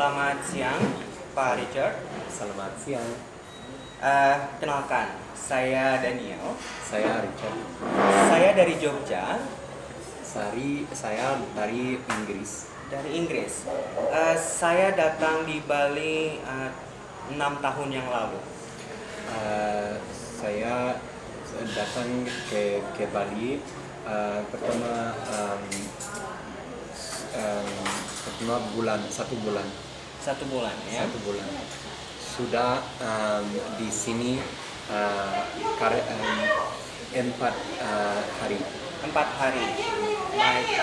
Selamat siang, Pak Richard. Selamat siang, Kenalkan, saya Daniel. saya Richard. Saya dari Jogja, Saya dari Inggris. dari Inggris. Saya datang di Bali 6 tahun yang lalu. Saya datang ke Bali pertama satu bulan. 1 bulan ya. Satu bulan. Sudah di sini 4 hari. 4 hari. Baik.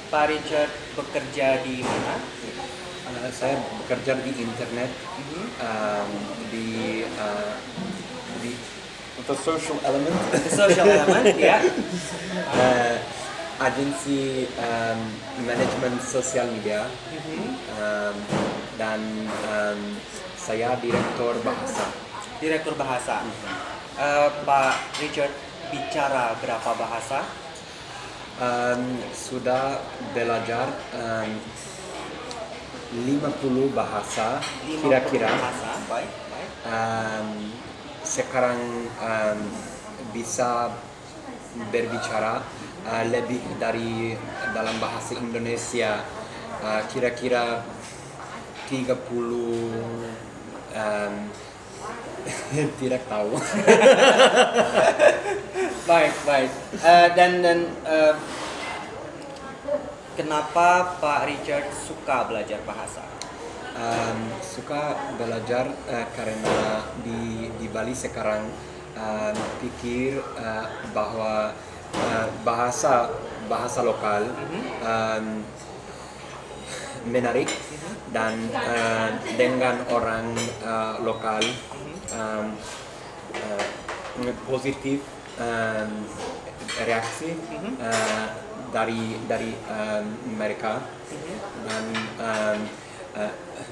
Pak Richard bekerja di mana? Saya bekerja di internet di untuk social element. The social element ya. Agensi manajemen sosial media dan saya direktur bahasa. Direktur bahasa. Pak Richard bicara berapa bahasa? Sudah belajar 50 bahasa 50 kira-kira. bahasa. Baik, baik. Sekarang bisa berbicara lebih dari dalam bahasa Indonesia kira-kira 30 tidak tahu. Baik, baik. Dan kenapa Pak Richard suka belajar bahasa? Suka belajar karena di Bali sekarang pikir bahwa bahasa lokal menarik dan dengan orang lokal positif reaksi dari mereka dan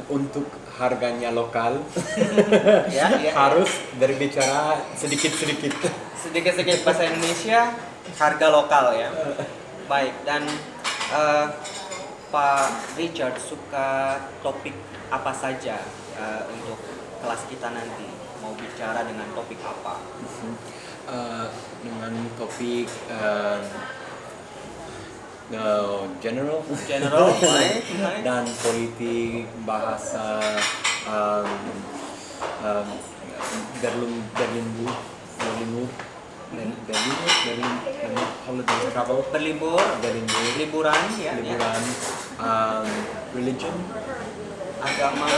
untuk harganya lokal Ya, ya. harus berbicara sedikit-sedikit. Sedikit-sedikit bahasa Indonesia, harga lokal ya. Baik, dan Pak Richard suka topik apa saja untuk kelas kita nanti? Mau bicara dengan topik apa? Dengan topik general General, baik, baik. dan politik, bahasa, um, um, berlibur, holiday travel, Berlibur, berlibur, liburan ya, ya. liburan, religion, Agama,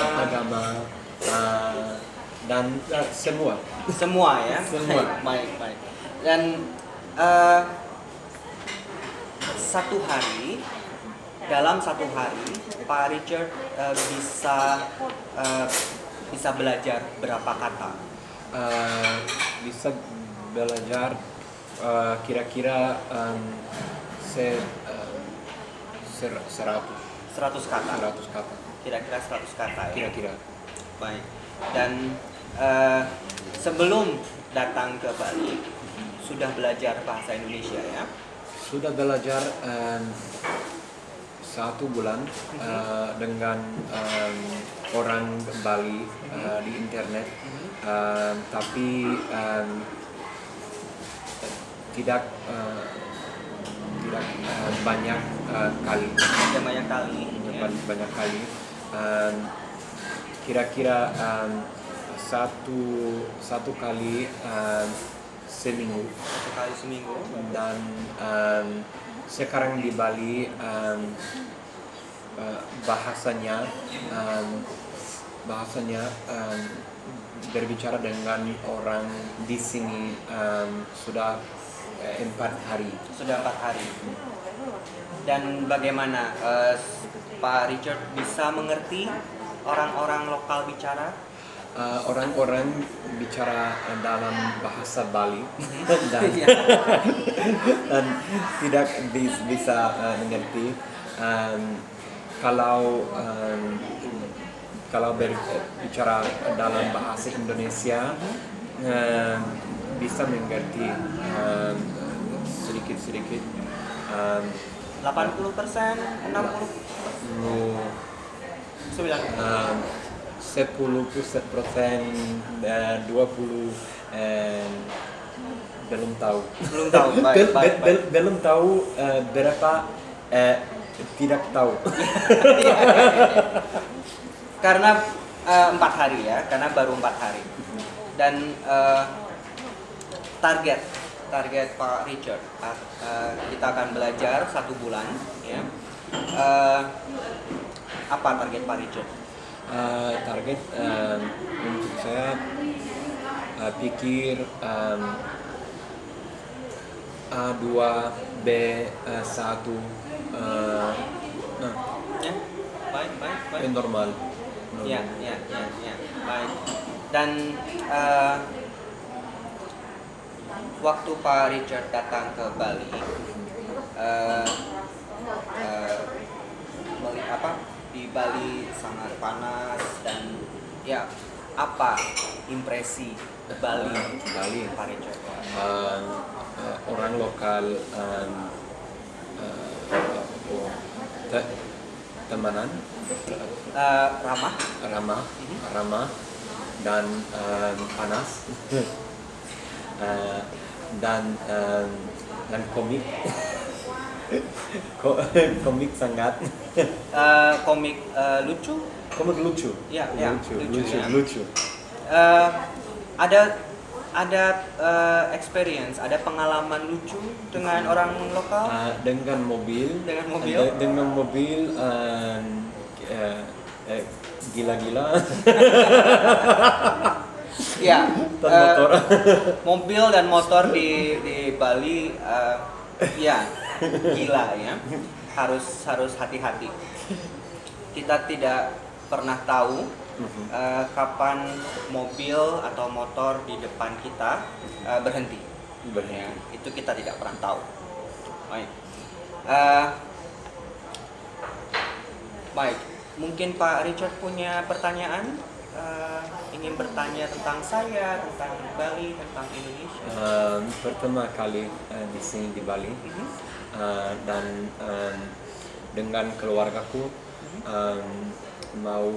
dan semua. semua ya. Semua. Baik, baik. Dan dalam satu hari Pak Richard bisa belajar berapa kata? Bisa belajar kira-kira 100 kata. 100 kata Kira-kira 100 kata ya. kira-kira. Baik. Dan sebelum datang ke Bali sudah belajar bahasa Indonesia ya. Sudah belajar 1 bulan dengan orang Bali di internet, tapi tidak banyak kali. Tidak banyak kali. Ya. Banyak kali. Kira-kira satu kali seminggu. 1 kali seminggu. Dan sekarang di Bali bahasanya berbicara dengan orang di sini sudah 4 hari. Sudah 4 hari. Dan bagaimana Pak Richard bisa mengerti orang-orang lokal bicara? Orang-orang bicara dalam bahasa Bali dan tidak bisa mengerti. Kalau berbicara dalam bahasa Indonesia bisa mengerti sedikit-sedikit. 80%, 60%, 10%, 20, belum tahu. Belum tahu. Baik, baik, baik. Belum tahu berapa, tidak tahu. Karena 4 hari ya, karena baru 4 hari. Dan target Pak Richard, kita akan belajar 1 bulan ya. Apa target Pak Richard? Target untuk saya pikir A2 B1 Ya, baik, baik, baik. normal. Ya, baik. Dan waktu Pak Richard datang ke Bali, di Bali sangat panas dan ya, apa impresi Bali Pak Richard? Orang lokal temanan, ramah dan panas dan komik. Komik sangat Komik lucu. komik lucu. Ya, Lucu. Ada experience, ada pengalaman lucu dengan orang lokal. Dengan mobil gila-gila. Ya, Dan motor. mobil dan motor di Bali, ya gila ya. Harus hati-hati. Kita tidak pernah tahu kapan mobil atau motor di depan kita berhenti. Ya, itu kita tidak pernah tahu. Baik. Baik. Mungkin Pak Richard punya pertanyaan, ingin bertanya tentang saya, tentang Bali, tentang Indonesia. Pertama kali di sini di Bali, dan dengan keluargaku mau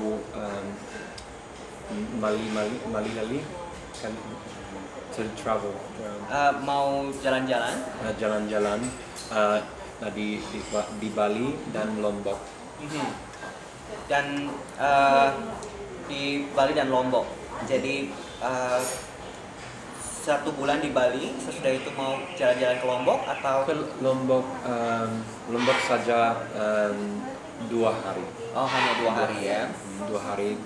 Mali kan to travel, Mau jalan-jalan. jalan-jalan di Bali dan Lombok. Dan di Bali dan Lombok. Jadi 1 bulan di Bali, sesudah itu mau jalan-jalan ke Lombok atau? Ke Lombok saja 2 hari. Oh, hanya 2 hari ya. 2 hari,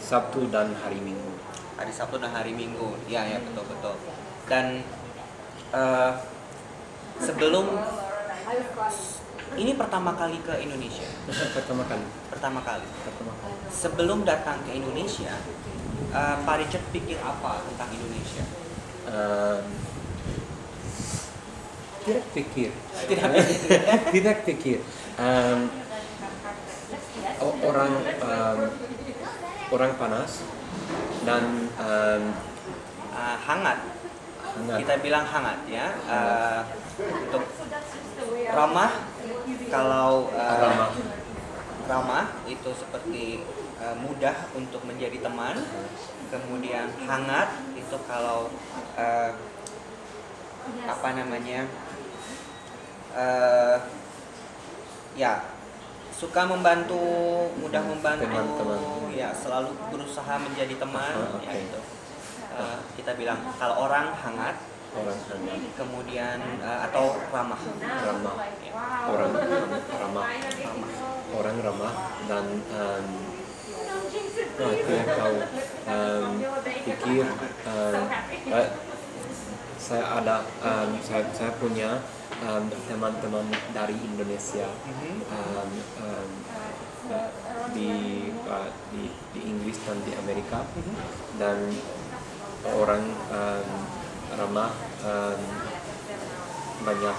Sabtu dan hari Minggu. Hari Sabtu dan hari Minggu. Ya, betul. Dan sebelum ini pertama kali ke Indonesia. Pertama kali. Sebelum datang ke Indonesia, Pak Richard pikir apa tentang Indonesia? Tidak pikir. Orang panas dan Hangat. Kita bilang hangat ya. Untuk ramah, kalau ramah itu seperti mudah untuk menjadi teman. Kemudian hangat itu kalau ya, suka membantu, mudah membantu, teman-teman. ya selalu berusaha menjadi teman. Ya Okay. itu kita bilang kalau orang hangat, kemudian atau ramah. Orang ramah dan tidak tahu, pikir saya punya teman-teman dari Indonesia di Inggris dan di Amerika, dan orang ramah banyak.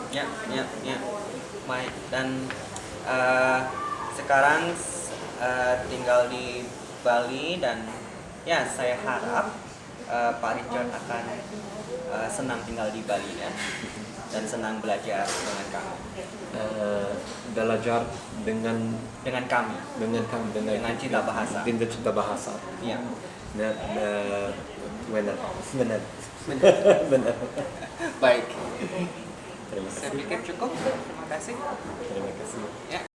Ya. Baik. Dan sekarang tinggal di Bali, dan ya saya harap Pak Richard akan senang tinggal di Bali ya, dan senang belajar dengan kamu. belajar dengan kami. dengan Dengan Cinta Bahasa. dengan Cinta Bahasa. Iya. Nah, benar. Benar. Baik. Terima Saya kasih. pikir cukup. Terima kasih. Terima kasih. Ya.